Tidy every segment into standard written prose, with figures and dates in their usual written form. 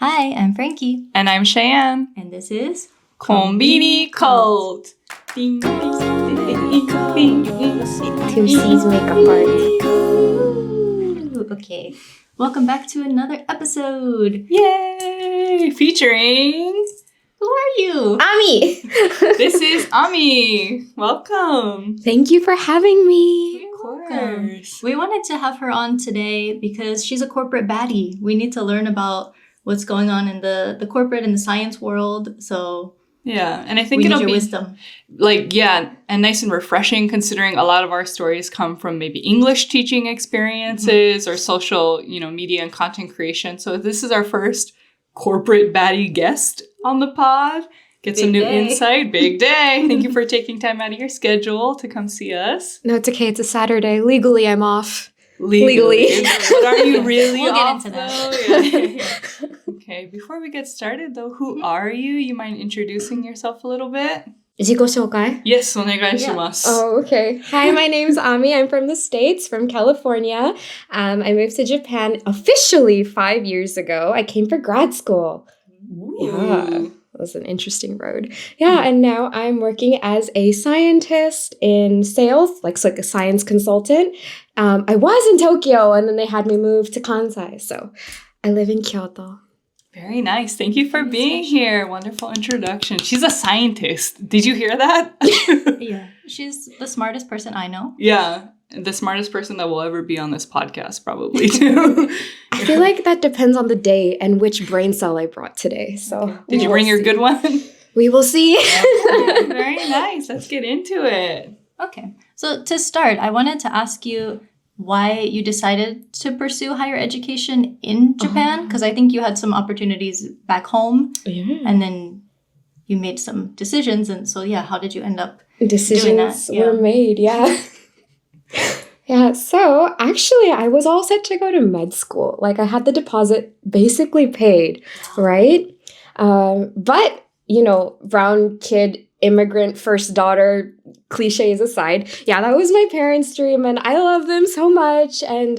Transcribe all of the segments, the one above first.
Hi, I'm Frankie. And I'm Cheyenne. And this is Conbini Cult. Ding, ding, ding, ding, ding. Two C's make a heart. Ooh, okay. Welcome back to another episode. Yay! Featuring... Who are you? Ami! This is Ami. Welcome. Thank you for having me. You're welcome. We wanted to have her on today because she's a corporate baddie. We need to learn about what's going on in the corporate and the science world. So yeah, and I think we need it'll your be wisdom. And nice and refreshing considering a lot of our stories come from maybe English teaching experiences or social, media and content creation. So this is our first corporate baddie guest on the pod. Get some new insight. Big day. Thank you for taking time out of your schedule to come see us. No, it's okay. It's a Saturday. Legally, I'm off. Legally. But are you really We'll off, get into that. though? Yeah. Okay, before we get started, though, who are you? You mind introducing yourself a little bit? 自己紹介? Yes, お願いします. Oh, okay. Hi, my name's Ami. I'm from the States, from California. I moved to Japan officially 5 years ago. I came for grad school. Yeah. It was an interesting road. Yeah, and now I'm working as a scientist in sales, like a science consultant. I was in Tokyo, and then they had me move to Kansai, so I live in Kyoto. Very nice. Thank you for being here. Wonderful introduction. She's a scientist. Did you hear that? Yeah, she's the smartest person I know. Yeah, the smartest person that will ever be on this podcast, probably, too. I feel like that depends on the day and which brain cell I brought today. So Did you bring your good one? We will see. Okay, very nice. Let's get into it. Okay, so to start, I wanted to ask you why you decided to pursue higher education in Japan, because I think you had some opportunities back home, and then you made some decisions. And so, yeah, how did you end up doing that? Decisions were made, yeah. Yeah, so actually I was all set to go to med school. Like I had the deposit basically paid, right? But, brown kid, immigrant, first daughter, cliches aside, yeah, that was my parents' dream and I love them so much and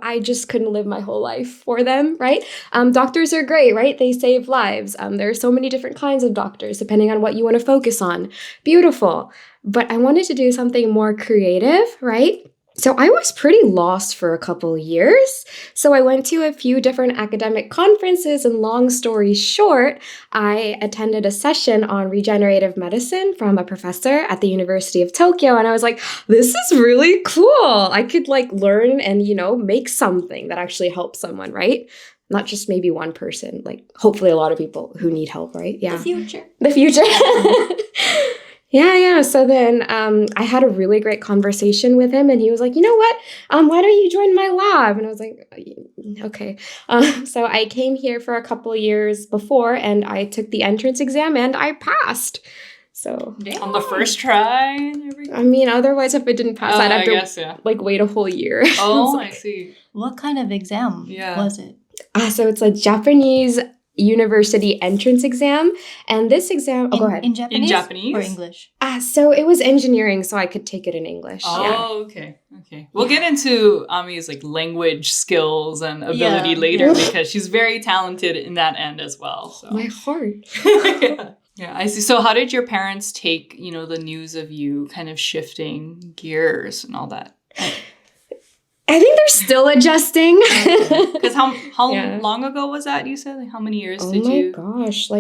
I just couldn't live my whole life for them, right? Doctors are great, right? They save lives. There are so many different kinds of doctors depending on what you want to focus on. Beautiful. But I wanted to do something more creative, right? So I was pretty lost for a couple years. So I went to a few different academic conferences and long story short, I attended a session on regenerative medicine from a professor at the University of Tokyo. And I was like, this is really cool. I could learn and, make something that actually helps someone, right? Not just maybe one person, hopefully a lot of people who need help, right? Yeah. The future. Yeah. So then I had a really great conversation with him and he was like, you know what? Why don't you join my lab? And I was like, okay. So I came here for a couple of years before and I took the entrance exam and I passed. So on the first try and everything? I mean, otherwise if I didn't pass, I'd have to wait a whole year. Oh, I see. What kind of exam was it? So it's a Japanese university entrance exam, and this exam go ahead. In Japanese? In Japanese or English? So it was engineering, so I could take it in English. Okay. We'll get into Ami's language skills and ability later because she's very talented in that end as well. So. My heart. Yeah, I see. So how did your parents take, the news of you kind of shifting gears and all that? I think they're still adjusting. Because how long ago was that, you said? How many years did you? Oh my gosh.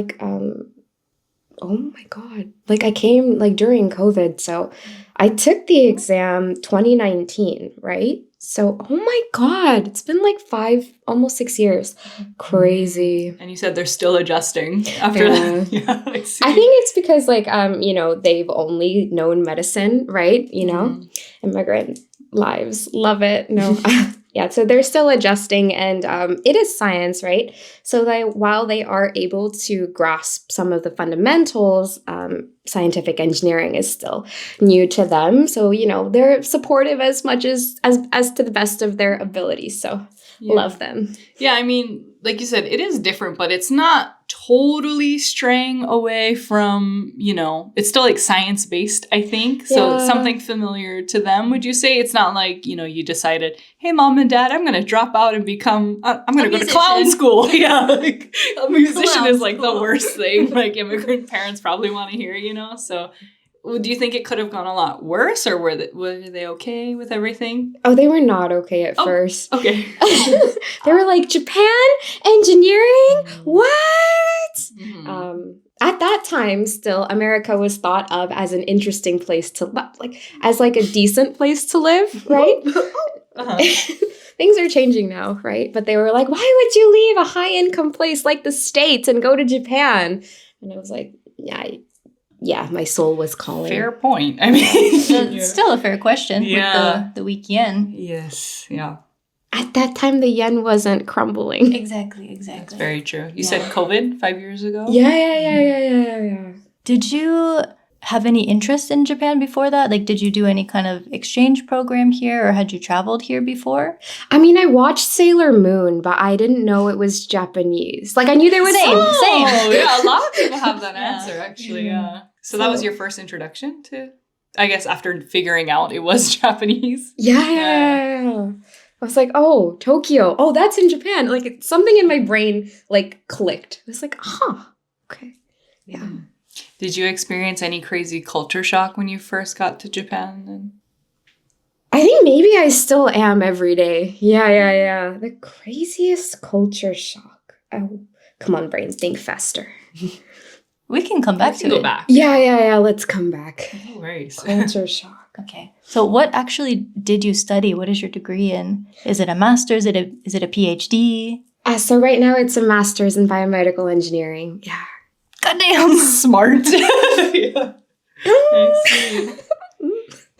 Oh my God. I came during COVID. So I took the exam 2019, right? So, oh my God, it's been almost 6 years. Crazy. And you said they're still adjusting after that. Yeah, I see. I think it's because they've only known medicine, right? Immigrant lives. Love it. No. Yeah, so they're still adjusting and it is science, right? So while they are able to grasp some of the fundamentals, scientific engineering is still new to them. So, they're supportive as much as to the best of their ability. So love them. Yeah, I mean, like you said, it is different, but it's not totally straying away from, it's still like science-based, I think. So something familiar to them. Would you say it's not like, you decided, hey, mom and dad, I'm going to drop out and I'm going to go to clown school. Yeah. Like a musician is like the worst thing like immigrant parents probably want to hear, So do you think it could have gone a lot worse, or were they okay with everything? Oh, they were not okay at first. Okay. They were like, Japan? Engineering? What? Mm-hmm. At that time, still, America was thought of as an interesting place to live, as a decent place to live, right? Things are changing now, right? But they were like, why would you leave a high-income place like the States and go to Japan? And I was like, yeah, my soul was calling. Fair point. I mean, it's still a fair question with the weak yen. Yes, yeah. At that time, the yen wasn't crumbling. Exactly. That's very true. You said COVID 5 years ago? Yeah. Did you have any interest in Japan before that? Like, did you do any kind of exchange program here, or had you traveled here before? I mean, I watched Sailor Moon, but I didn't know it was Japanese. Like, I knew they were same. Oh, yeah, a lot of people have that answer, actually, yeah. So that was your first introduction to, I guess, after figuring out it was Japanese? Yeah. I was like, oh, Tokyo. Oh, that's in Japan. Like, something in my brain, clicked. I was like, okay. Yeah. Did you experience any crazy culture shock when you first got to Japan? I think maybe I still am every day. Yeah. The craziest culture shock. Oh, come on, brain, think faster. We can come back to it. Go back. Yeah. Let's come back. No worries. Culture shock. Okay. So what actually did you study? What is your degree in? Is it a master's? Is it a PhD? So right now it's a master's in biomedical engineering. Yeah. Goddamn. Smart. Yeah. I see.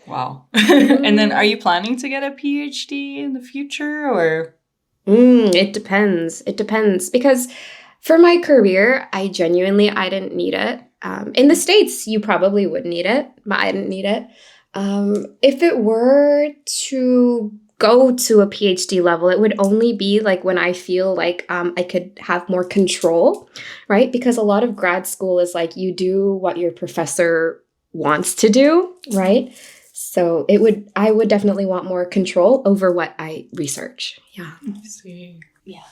Wow. And then are you planning to get a PhD in the future, or? It depends. Because for my career, I didn't need it. In the States, you probably would need it, but I didn't need it. If it were to go to a PhD level, it would only be when I feel like I could have more control, right? Because a lot of grad school is you do what your professor wants to do, right? So I would definitely want more control over what I research. Yeah. I see. Yeah.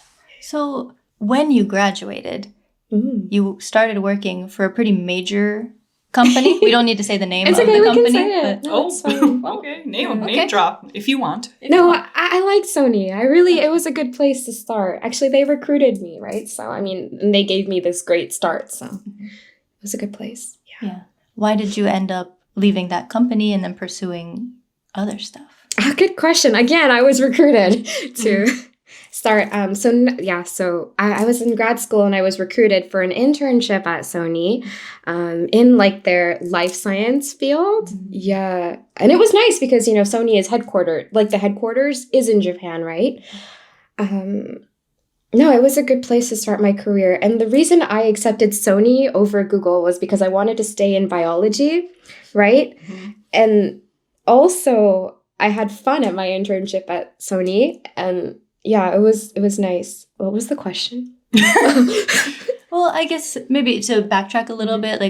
So when you graduated, you started working for a pretty major company. We don't need to say the name of the company. Can say it. No, it's fine. Okay. Name drop if you want. I liked Sony. It was a good place to start. Actually, they recruited me, right? So, and they gave me this great start. So it was a good place. Yeah. Why did you end up leaving that company and then pursuing other stuff? Good question. Again, I was recruited to start. So I was in grad school and I was recruited for an internship at Sony in their life science field. Yeah. And it was nice because, Sony is headquartered, the headquarters is in Japan, right? No, it was a good place to start my career. And the reason I accepted Sony over Google was because I wanted to stay in biology, right? Mm-hmm. And also I had fun at my internship at Sony, and yeah, it was nice. What was the question? Well, I guess maybe to backtrack a little bit,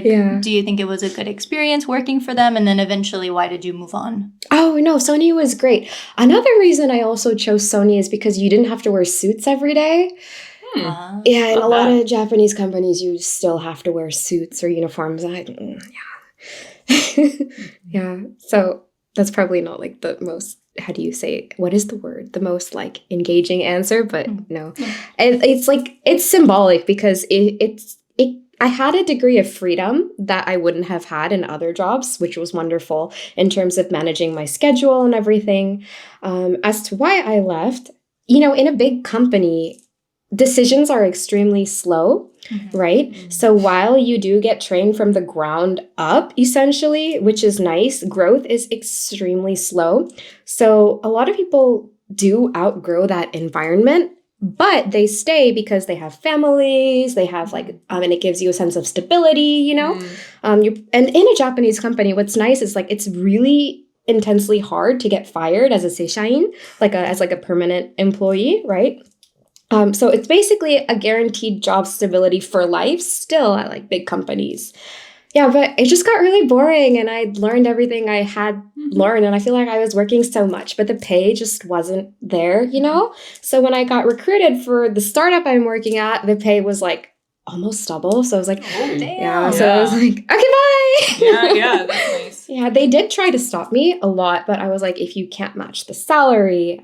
do you think it was a good experience working for them? And then eventually, why did you move on? Oh, no, Sony was great. Another reason I also chose Sony is because you didn't have to wear suits every day. Yeah, and a lot of Japanese companies, you still have to wear suits or uniforms. Yeah, so that's probably not the most, how do you say, what is the word? The most engaging answer, but no. And it's symbolic because I had a degree of freedom that I wouldn't have had in other jobs, which was wonderful in terms of managing my schedule and everything. As to why I left, in a big company, decisions are extremely slow, right? Mm-hmm. So while you do get trained from the ground up, essentially, which is nice, growth is extremely slow. So a lot of people do outgrow that environment, but they stay because they have families, they have and it gives you a sense of stability, and in a Japanese company, what's nice is it's really intensely hard to get fired as a seishain, as a permanent employee, right? So it's basically a guaranteed job stability for life still at like big companies. Yeah, but it just got really boring and I'd learned everything I had learned and I feel like I was working so much, but the pay just wasn't there, you know? So when I got recruited for the startup I'm working at, the pay was like almost double. So I was like, oh, damn. Yeah. So I was like, okay, bye. Yeah, that's nice. Yeah, they did try to stop me a lot, but I was like, if you can't match the salary,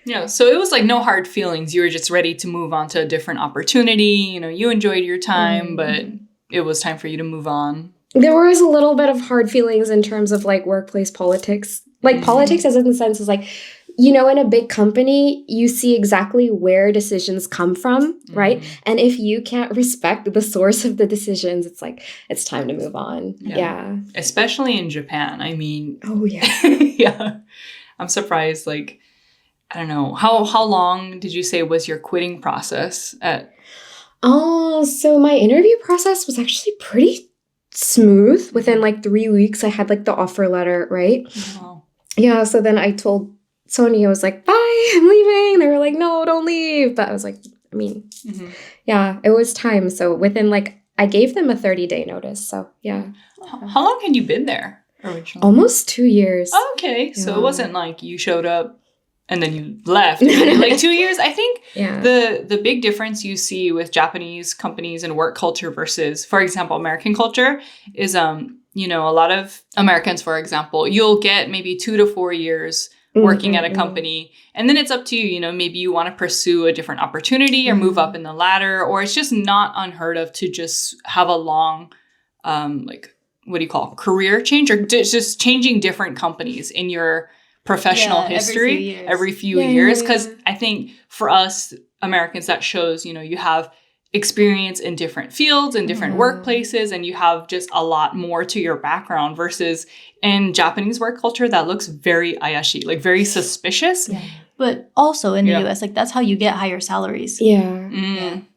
Yeah, so it was like no hard feelings. You were just ready to move on to a different opportunity. You know, you enjoyed your time, but it was time for you to move on. There was a little bit of hard feelings in terms of like workplace politics. Like politics as in the sense is like, you know, in a big company, you see exactly where decisions come from, right? And if you can't respect the source of the decisions, it's like, it's time to move on. Yeah. Especially in Japan. I mean. Oh, yeah. Yeah. I'm surprised. Like, I don't know. How long did you say was your quitting process at? Oh, so my interview process was actually pretty smooth. Within like 3 weeks, I had like the offer letter, right? Wow. Yeah. So then I told Sony, I was like, bye, I'm leaving. They were like, no, don't leave. But I was like, I mean, yeah, it was time. So within like, I gave them a 30-day notice. So yeah. How long had you been there originally? Almost 2 years. Oh, okay. So it wasn't like you showed up and then you left. Like 2 years. I think the big difference you see with Japanese companies and work culture versus, for example, American culture is, you know, a lot of Americans, for example, you'll get maybe 2 to 4 years working at a company. And then it's up to you, you know, maybe you want to pursue a different opportunity or move up in the ladder, or it's just not unheard of to just have a long, like, what do you call career change, or just changing different companies in your professional history every few years. Because I think for us Americans, that shows, you know, you have experience in different fields and different workplaces, and you have just a lot more to your background versus in Japanese work culture that looks very ayashii, like very suspicious. But also in the US, like that's how you get higher salaries. Staying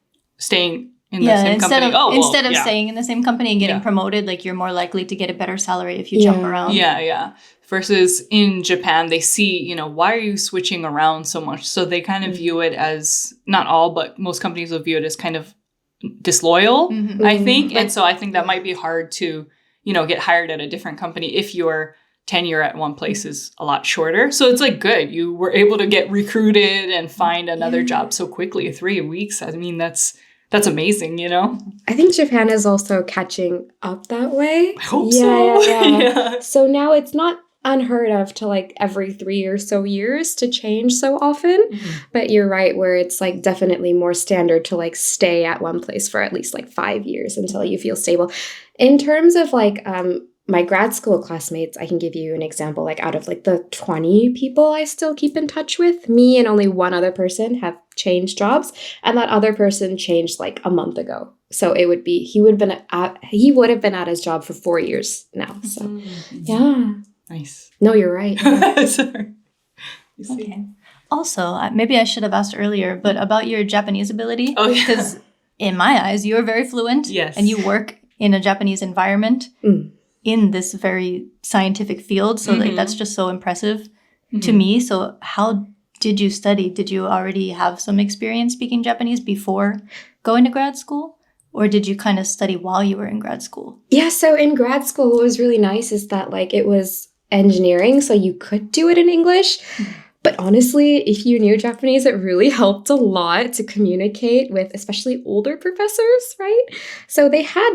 in the same company. Instead of staying in the same company and getting promoted, like you're more likely to get a better salary if you jump around. Versus in Japan, they see, you know, why are you switching around so much? So they kind of view it as, not all, but most companies will view it as kind of disloyal, I think. And so I think that might be hard to, you know, get hired at a different company if your tenure at one place is a lot shorter. So it's like good. You were able to get recruited and find another job so quickly, 3 weeks. I mean, that's amazing, you know? I think Japan is also catching up that way. I hope so. So now it's not unheard of to like every 3 or so years to change so often. But you're right, where it's like definitely more standard to like stay at one place for at least like 5 years until you feel stable. In terms of like my grad school classmates, I can give you an example. Like out of like the 20 people I still keep in touch with, me and only one other person have changed jobs, and that other person changed like a month ago. So it would be he would have been at his job for 4 years now. So yeah. Nice. No, you're right. Sorry. Okay. Also, maybe I should have asked earlier, but about your Japanese ability. Oh, yeah. Because in my eyes, you are very fluent. Yes. And you work in a Japanese environment in this very scientific field. So like that's just so impressive to me. So how did you study? Did you already have some experience speaking Japanese before going to grad school? Or did you kind of study while you were in grad school? Yeah, so in grad school, what was really nice is that like it was engineering, so you could do it in English. But honestly, if you knew Japanese, it really helped a lot to communicate with especially older professors, right? So they had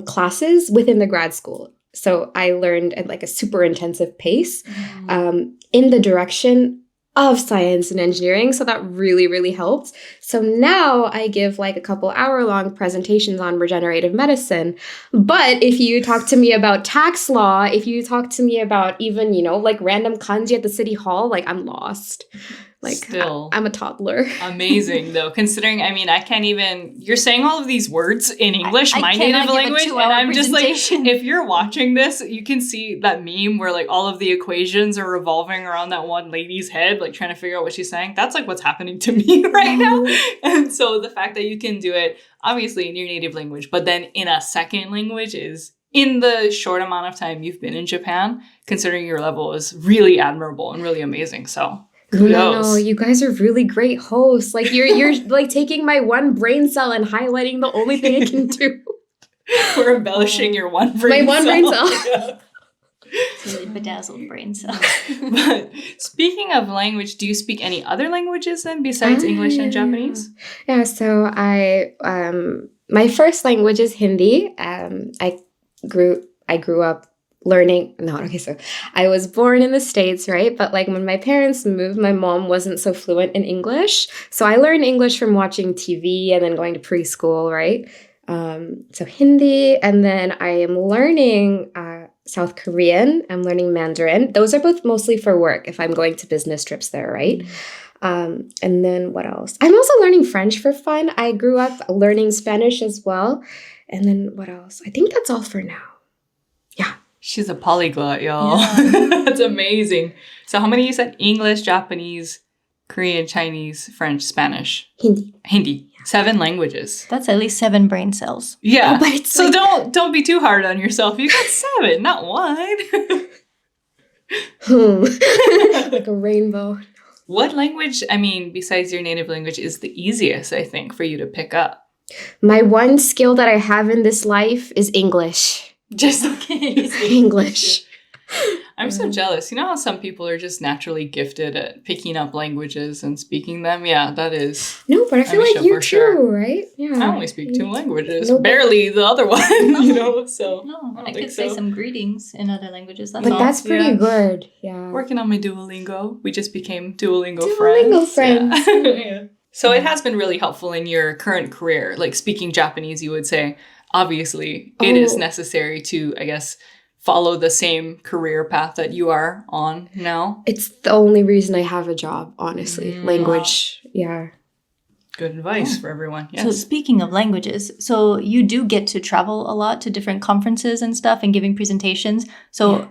classes within the grad school. So I learned at like a super intensive pace in the direction of science and engineering. So that really, really helped. So now I give like a couple hour-long presentations on regenerative medicine. But if you talk to me about tax law, if you talk to me about even, you know, like random kanji at the city hall, like I'm lost. Like still, I'm a toddler. Amazing though, considering, I mean, I can't even, you're saying all of these words in English, my native language, and I'm just like, if you're watching this, you can see that meme where like all of the equations are revolving around that one lady's head, like trying to figure out what she's saying. That's like what's happening to me right now. And so the fact that you can do it, obviously in your native language, but then in a second language is, in the short amount of time you've been in Japan, considering your level, is really admirable and really amazing. So Kudos. No, you guys are really great hosts. Like you're like taking my one brain cell and highlighting the only thing I can do. We're embellishing your one brain My one brain cell. Yeah. It's a really bedazzled brain cell. But speaking of language, do you speak any other languages then besides English and Japanese? Yeah, so my first language is Hindi. I grew up learning. No, okay, so I was born in the States, right? But like when my parents moved, my mom wasn't so fluent in English. So I learned English from watching TV and then going to preschool, right? So Hindi, and then I am learning South Korean. I'm learning Mandarin. Those are both mostly for work if I'm going to business trips there, right? And then what else? I'm also learning French for fun. I grew up learning Spanish as well. And then what else? I think that's all for now. Yeah. She's a polyglot, y'all. That's amazing. So how many you said? English, Japanese, Korean, Chinese, French, Spanish? Hindi. 7 languages. That's at least 7 brain cells. Yeah. Oh, but it's so like... don't be too hard on yourself. You got 7, not 1. Like a rainbow. What language, I mean, besides your native language, is the easiest, I think, for you to pick up? My one skill that I have in this life is English. Just okay. English. I'm so jealous. You know how some people are just naturally gifted at picking up languages and speaking them? Yeah, that is. No, but I feel like you too, right? Yeah. I only speak 2 languages. No, barely the other one, you know? So No, I don't could think say so. some greetings in other languages. That's But all. that's pretty Yeah. good. Yeah. Working on my Duolingo. We just became Duolingo Duolingo friends. friends. Yeah. Yeah. So it has been really helpful in your current career. Like speaking Japanese, you would say, obviously, it is necessary to, I guess, follow the same career path that you are on now. It's the only reason I have a job, honestly. Language. Yeah. Good advice for everyone. Yes. So speaking of languages, so you do get to travel a lot to different conferences and stuff and giving presentations. So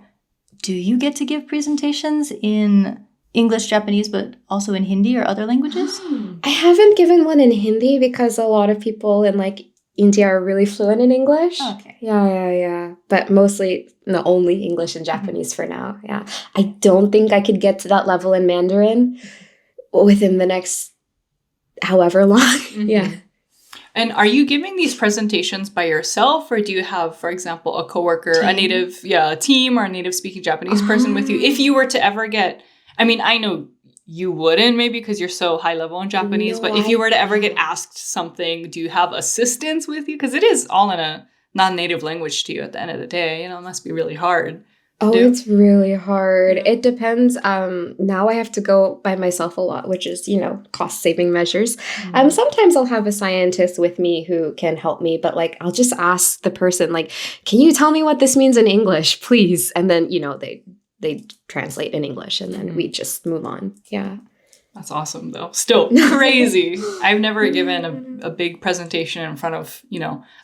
do you get to give presentations in English, Japanese, but also in Hindi or other languages? I haven't given one in Hindi because a lot of people in like India are really fluent in English. Okay. Yeah. But mostly, no, only English and Japanese for now. Yeah. I don't think I could get to that level in Mandarin within the next however long. Yeah. And are you giving these presentations by yourself, or do you have, for example, a coworker, a native, a team or a native speaking Japanese person with you? If you were to ever get, I mean, I know you wouldn't maybe because you're so high level in Japanese, but if you were to ever get asked something, do you have assistants with you? Because it is all in a non-native language to you at the end of the day. You know, it must be really hard. Oh, it's really hard. It depends. Now I have to go by myself a lot, which is, cost-saving measures. Sometimes I'll have a scientist with me who can help me, but like I'll just ask the person, like, can you tell me what this means in English, please? And then, they translate in English and then we just move on. Yeah. That's awesome, though. Still crazy. I've never given a big presentation in front of,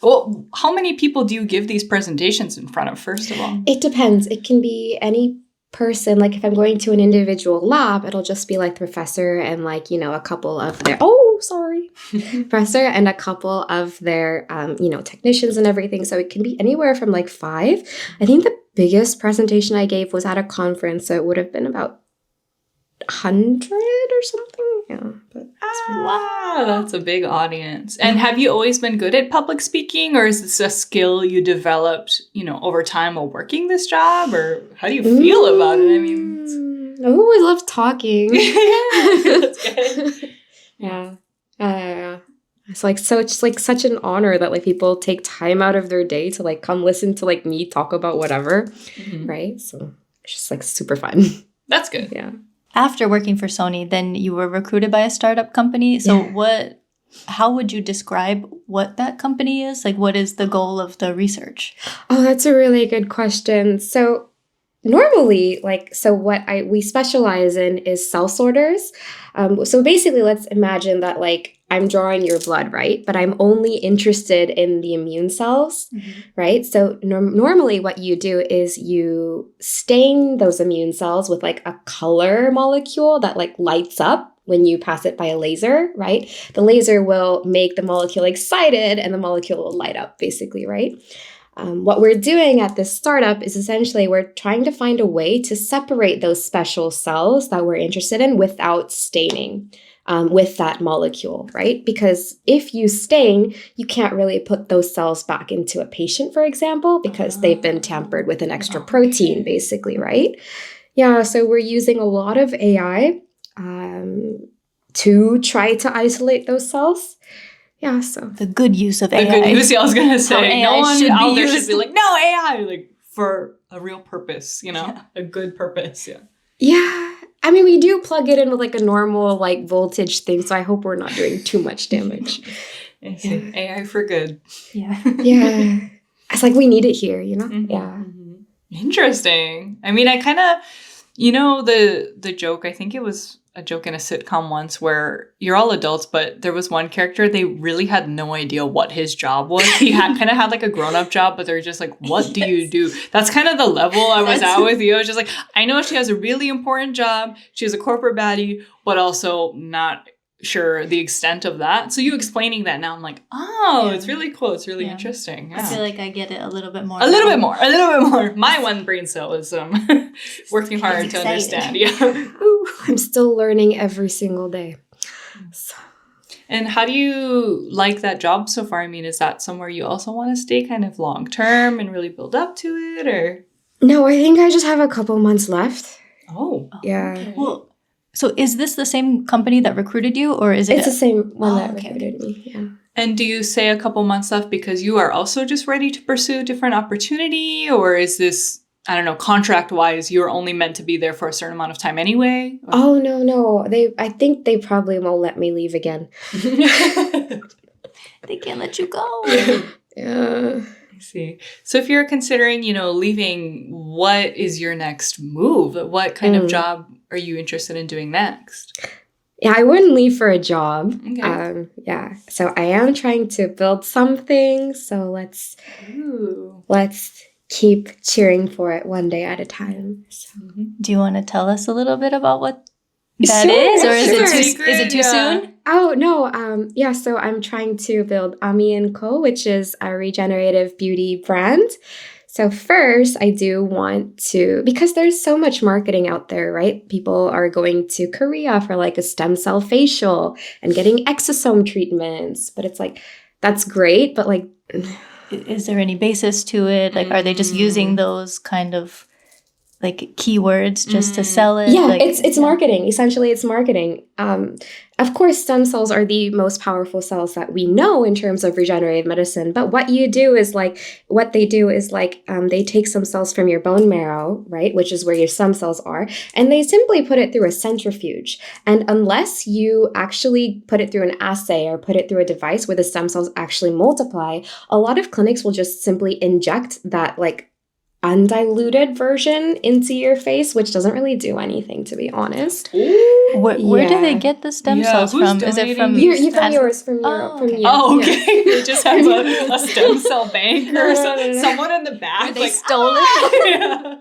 well, how many people do you give these presentations in front of, first of all? It depends. It can be any person. Like if I'm going to an individual lab, it'll just be like the professor and like, a couple of their, professor and a couple of their, technicians and everything. So it can be anywhere from like 5. I think the biggest presentation I gave was at a conference. So it would have been about 100 or something. Yeah. But wow, that's a big audience. And have you always been good at public speaking, or is this a skill you developed, over time while working this job, or how do you feel about it? I mean, I've always loved talking. That's good. Yeah. It's like such an honor that like people take time out of their day to like come listen to like me talk about whatever, right? So it's just like super fun. That's good. Yeah. After working for Sony, then you were recruited by a startup company. So how would you describe what that company is? Like, what is the goal of the research? Oh, that's a really good question. So normally, what we specialize in is cell sorters. So basically, let's imagine that like I'm drawing your blood, right? But I'm only interested in the immune cells, right? So normally what you do is you stain those immune cells with like a color molecule that like lights up when you pass it by a laser, right? The laser will make the molecule excited and the molecule will light up basically, right? What we're doing at this startup is essentially we're trying to find a way to separate those special cells that we're interested in without staining with that molecule, right? Because if you stain, you can't really put those cells back into a patient, for example, because they've been tampered with an extra protein, basically, right? Yeah, so we're using a lot of AI to try to isolate those cells. Yeah, so the good use of The AI. good use, I was going to say. No AI one should out be there should used. be like, no, AI, like for a real purpose, you know, Yeah. a good purpose. Yeah. yeah. I mean, we do plug it in with like a normal like voltage thing, so I hope we're not doing too much damage. I see. AI for good. Yeah. Yeah. It's like we need it here, you know? Mhm, Yeah. mhm. Interesting. I mean, I kind of, you know, the joke, I think it was a joke in a sitcom once where you're all adults, but there was one character, they really had no idea what his job was. He had kind of had like a grown-up job, but they're just like, what do you do? That's kind of the level I was at with you. I was just like, I know she has a really important job. She has a corporate baddie, but also not sure the extent of that. So you explaining that now, I'm like, oh, Yeah. it's really cool. It's really Yeah. interesting. I Yeah. feel like I get it a little bit more. A little now. bit more. A little bit more. My one brain cell is working hard to excited. understand. Yeah. Ooh, I'm still learning every single day. So, And how do you like that job so far? I mean, is that somewhere you also want to stay kind of long term and really build up to it, or? no, I think I just have a couple months left. Oh. Yeah. Okay. Well, so is this the same company that recruited you, or is it? It's the same one Oh, that okay, recruited me. Yeah. And do you say a couple months left because you are also just ready to pursue a different opportunity, or is this, I don't know, contract wise, you're only meant to be there for a certain amount of time anyway? Or- Oh no. I think they probably won't let me leave again. They can't let you go. Yeah. I see. So if you're considering, you know, leaving, what is your next move? What kind of job are you interested in doing next? Yeah, I wouldn't leave for a job. Okay. Yeah. So I am trying to build something. So let's Ooh. keep cheering for it one day at a time. So. Do you want to tell us a little bit about what that Sure, is, or is sure. it too soon? Oh no. Yeah. So I'm trying to build Ami & Co, which is a regenerative beauty brand. So first, I do want to, because there's so much marketing out there, right? People are going to Korea for like a stem cell facial and getting exosome treatments. But it's like, that's great, but like... Is there any basis to it? Like, are they just using those kind of like keywords just to sell it? Yeah, like, it's marketing. Essentially, it's marketing. Of course, stem cells are the most powerful cells that we know in terms of regenerative medicine. But what they do is they take some cells from your bone marrow, right, which is where your stem cells are, and they simply put it through a centrifuge. And unless you actually put it through an assay or put it through a device where the stem cells actually multiply, a lot of clinics will just simply inject that like undiluted version into your face, which doesn't really do anything, to be honest. Where do they get the stem cells who's from? Is it from From yours, from Europe, Oh, from okay. you. Oh, Yeah. okay. They just have a stem cell bank or No. someone in the back. They like, stole it? Yeah.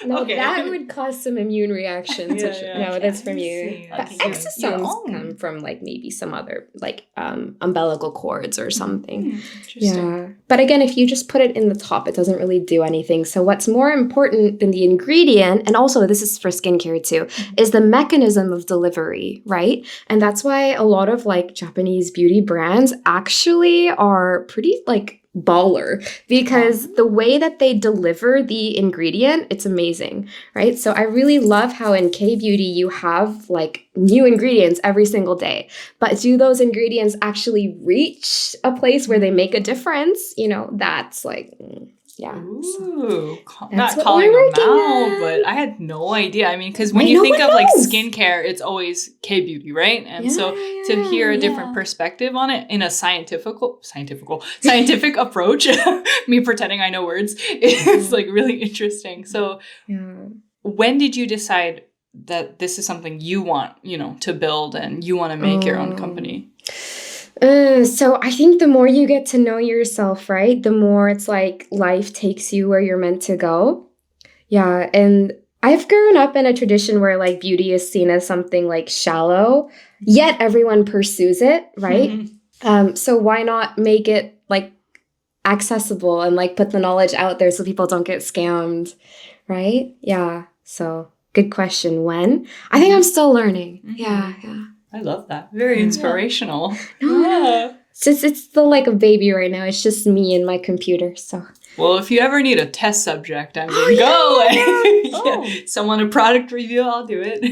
No, Okay. that would cause some immune reactions. No, that's from you. see. But Okay. Your exosomes own. come from like maybe some other like umbilical cords or something. Interesting. Yeah. But again, if you just put it in the top, it doesn't really do anything. So what's more important than the ingredient, and also this is for skincare too, is the mechanism of delivery, right? And that's why a lot of like Japanese beauty brands actually are pretty like baller, because the way that they deliver the ingredient, it's amazing, right? So I really love how in K-beauty you have like new ingredients every single day, but do those ingredients actually reach a place where they make a difference? You know, that's like, yeah. Ooh, That's not what calling we're them working out, on. but I had no idea. I mean, because when Right, you no think one of like knows. skincare, it's always K-beauty, right? And so to hear a different perspective on it in a scientific approach, me pretending I know words, is like really interesting. So Yeah. when did you decide that this is something you want, you know, to build and you want to make your own company? So I think the more you get to know yourself, right, the more it's like life takes you where you're meant to go. Yeah, and I've grown up in a tradition where like beauty is seen as something like shallow, yet everyone pursues it, right? So why not make it like accessible and like put the knowledge out there so people don't get scammed, right? Yeah. So good question. When? I think I'm still learning. Yeah. I love that. Very inspirational. Yeah. It's still like a baby right now. It's just me and my computer. So. Well, if you ever need a test subject, I mean, go. Someone a product review, I'll do it.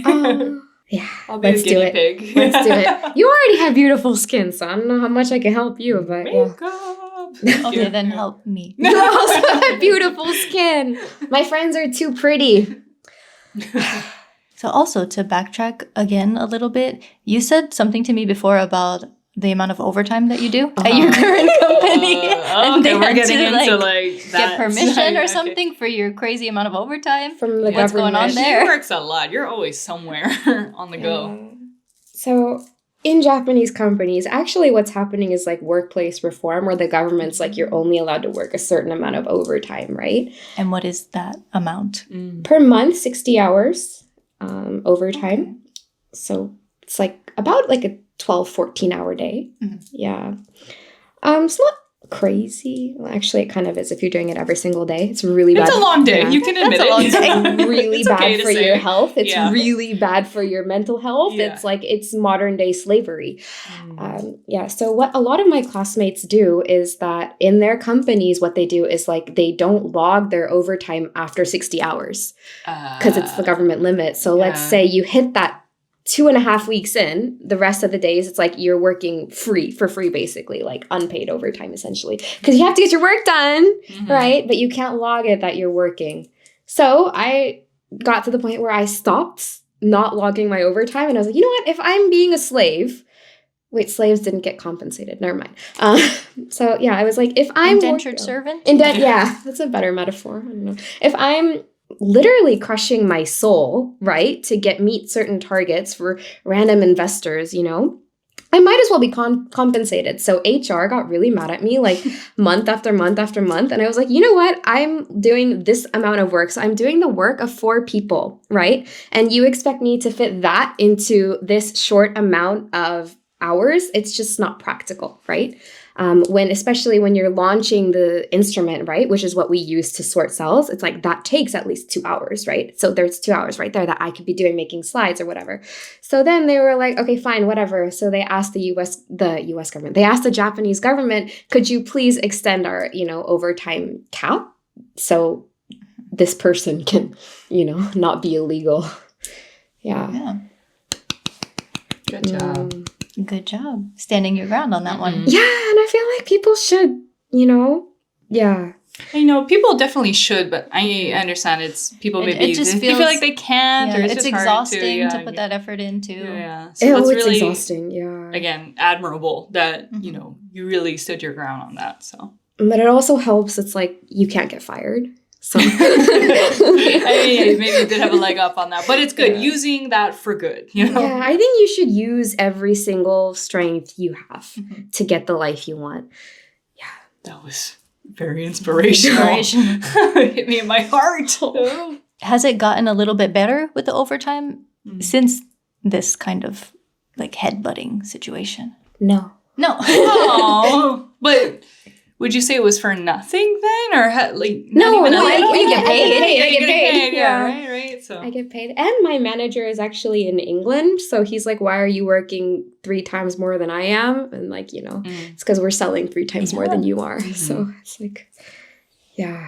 Yeah. I'll be a guinea pig. Let's do it. You already have beautiful skin, so I don't know how much I can help you, but Okay, then help me. You also have beautiful skin. My friends are too pretty. So also to backtrack again a little bit, you said something to me before about the amount of overtime that you do at your current company. And they we're had getting to, into like that. Get permission or something for your crazy amount of overtime from the What's government. going on there? She works a lot. You're always somewhere on the go. So in Japanese companies, actually what's happening is like workplace reform where the government's like you're only allowed to work a certain amount of overtime, right? And what is that amount? Per month, 60 hours overtime. Okay. So it's like about like a 12, 14-hour day. Yeah. It's not crazy. Well, actually, it kind of is if you're doing it every single day. It's really bad. It's a long day. Yeah. You can admit it. It's really bad for your health. It's really bad for your mental health. Yeah. It's like it's modern day slavery. So what a lot of my classmates do is that in their companies, what they do is like they don't log their overtime after 60 hours because it's the government limit. So let's say you hit that 2.5 weeks in, the rest of the days, it's like you're working for free, basically, like unpaid overtime, essentially. Because you have to get your work done, right? But you can't log it that you're working. So I got to the point where I stopped not logging my overtime. And I was like, you know what? If I'm being a slave... Wait, slaves didn't get compensated. Never mind. So yeah, I was like, if I'm... Indentured servant? Yeah, that's a better metaphor. I don't know. If I'm... literally crushing my soul, right, to meet certain targets for random investors, you know, I might as well be compensated. So HR got really mad at me like month after month after month. And I was like, you know what? I'm doing this amount of work. So I'm doing the work of 4 people, right? And you expect me to fit that into this short amount of hours? It's just not practical, right? Especially when you're launching the instrument, right, which is what we use to sort cells, it's like that takes at least 2 hours, right? So there's 2 hours right there that I could be doing making slides or whatever. So then they were like, okay, fine, whatever. So they asked the US government, they asked the Japanese government, could you please extend our, overtime cap so this person can, not be illegal. Yeah. Good job. Good job. Standing your ground on that one. Yeah, and I feel like people should, yeah. People definitely should, but I understand it's people maybe they feel like they can't, or it's just exhausting to put that effort into. Yeah, so that's it's really exhausting. Yeah, again, admirable that you really stood your ground on that. So, but it also helps. It's like you can't get fired. So maybe you did have a leg up on that, but it's good using that for good. Yeah, I think you should use every single strength you have to get the life you want. Yeah, that was very inspirational. Hit me in my heart. Has it gotten a little bit better with the overtime since this kind of like headbutting situation? No. Oh, but. Would you say it was for nothing then, or no? You get paid. I get paid. Yeah, right. So I get paid, and my manager is actually in England, so he's like, "Why are you working 3 times more than I am?" And it's because we're selling 3 times more than you are. So it's like, yeah.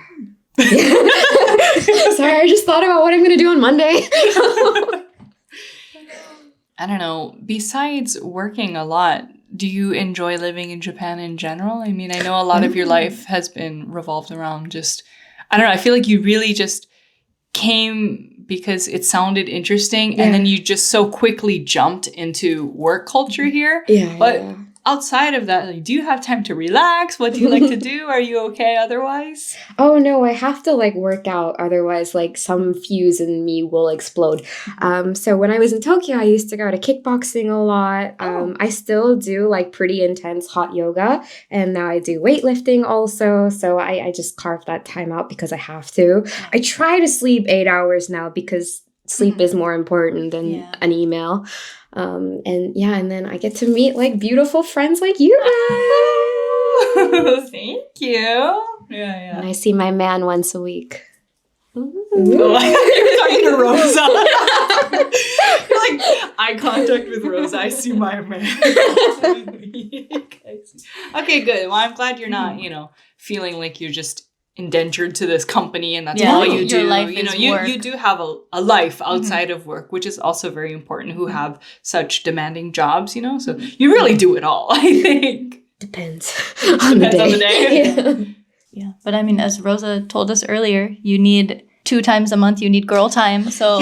Sorry, I just thought about what I'm going to do on Monday. I don't know. Besides working a lot, do you enjoy living in Japan in general? I mean, I know a lot of your life has been revolved around I don't know, I feel like you really just came because it sounded interesting and then you just so quickly jumped into work culture here. Yeah. But outside of that, do you have time to relax? What do you like to do? Are you okay otherwise? Oh, no, I have to work out. Otherwise, some fuse in me will explode. So when I was in Tokyo, I used to go to kickboxing a lot. I still do pretty intense hot yoga. And now I do weightlifting also. So I just carve that time out because I have to. I try to sleep 8 hours now because sleep is more important than an email. And then I get to meet beautiful friends like you guys. Thank you. Yeah. And I see my man once a week. Oh, you're talking to Rosa. You're like, eye contact with Rosa. I see my man. Okay, good. Well, I'm glad you're not, feeling like you're just indentured to this company and that's all you do. Your life is work. You do have a life outside of work, which is also very important, who have such demanding jobs, so you really do it all, I think. Depends on the day. Yeah, but I mean, as Rosa told us earlier, you need 2 times a month, you need girl time. So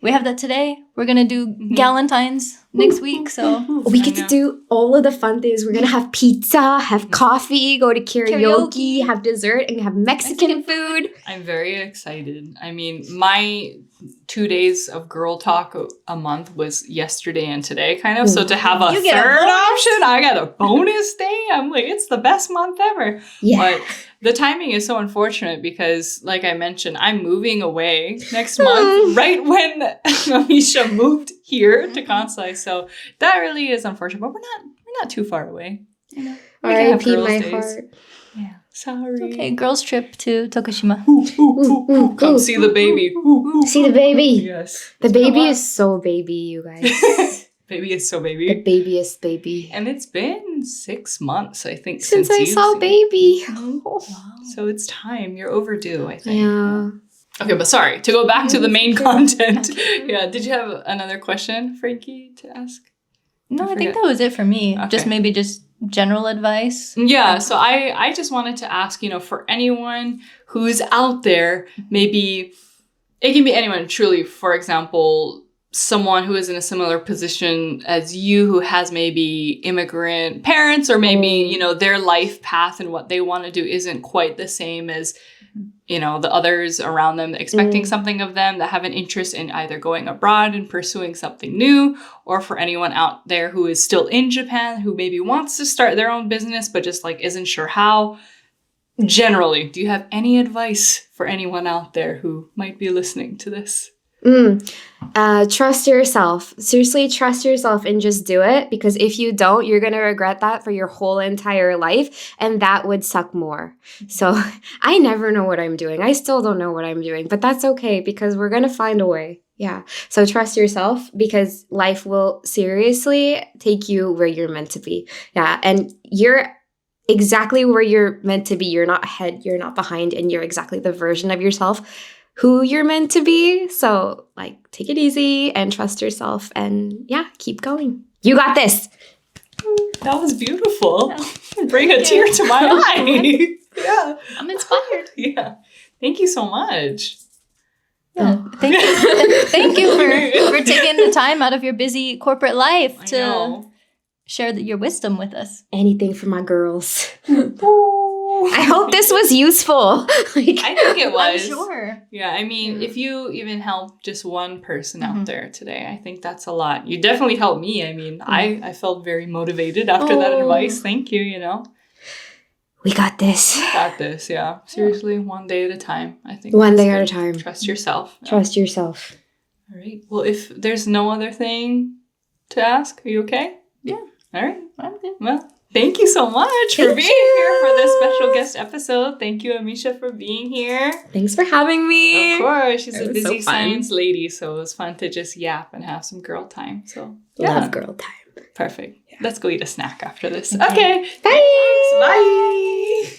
we have that today. We're going to do Galentine's next week. So we get to do all of the fun things. We're going to have pizza, have coffee, go to karaoke, have dessert, and have Mexican food. I'm very excited. I mean, my 2 days of girl talk a month was yesterday and today, kind of. So to have a third option, I got a bonus day. I'm like, it's the best month ever. Yeah. But the timing is so unfortunate because, like I mentioned, I'm moving away next month, right when Amisha moved here to Kansai. So that really is unfortunate. But we're not too far away. R.I.P. my heart. Yeah. Sorry. Okay, girls trip to Tokushima. Come see the baby. See the baby. Yes. The baby is so baby, you guys. Baby is so baby. The babyest baby. And it's been 6 months, I think, since I saw baby. Wow. So it's time. You're overdue, I think. Yeah. Okay, but sorry. To go back to the main content. Yeah. Did you have another question, Frankie, to ask? No, I think that was it for me. Okay. Just general advice. Yeah. So I just wanted to ask, for anyone who's out there, maybe it can be anyone, truly, for example, someone who is in a similar position as you, who has maybe immigrant parents, or maybe, their life path and what they want to do isn't quite the same as, the others around them expecting something of them, that have an interest in either going abroad and pursuing something new, or for anyone out there who is still in Japan, who maybe wants to start their own business, but just isn't sure how. Generally, do you have any advice for anyone out there who might be listening to this? Trust yourself. Seriously, trust yourself and just do it, because if you don't, you're going to regret that for your whole entire life, and that would suck more. So I never know what I'm doing. I still don't know what I'm doing, but that's okay, because we're going to find a way. Yeah. So trust yourself, because life will seriously take you where you're meant to be. Yeah. And you're exactly where you're meant to be. You're not ahead, you're not behind, and you're exactly the version of yourself who you're meant to be. So take it easy and trust yourself, and keep going. You got this. That was beautiful. Yeah. Bring a tear to my eye. Yeah. I'm inspired. Yeah. Thank you so much. Yeah. Thank you for taking the time out of your busy corporate life to share your wisdom with us. Anything for my girls. I hope this was useful. I think it was. I'm sure. Yeah, I mean, if you even help just one person out there today, I think that's a lot. You definitely helped me. I mean, I felt very motivated after that advice. Thank you, We got this. Got this, yeah. Seriously, one day at a time, I think. One day at a time. Trust yourself. Trust yourself. All right. Well, if there's no other thing to ask, are you okay? Yeah. All right. I'm good. Well, thank you so much for being here for this special guest episode. Thank you, Amisha, for being here. Thanks for having me. Of course. She's a busy science lady, so it was fun to just yap and have some girl time. So love girl time. Perfect. Yeah. Let's go eat a snack after this. Okay. Bye. Bye.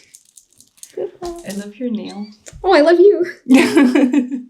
I love your nail. Oh, I love you.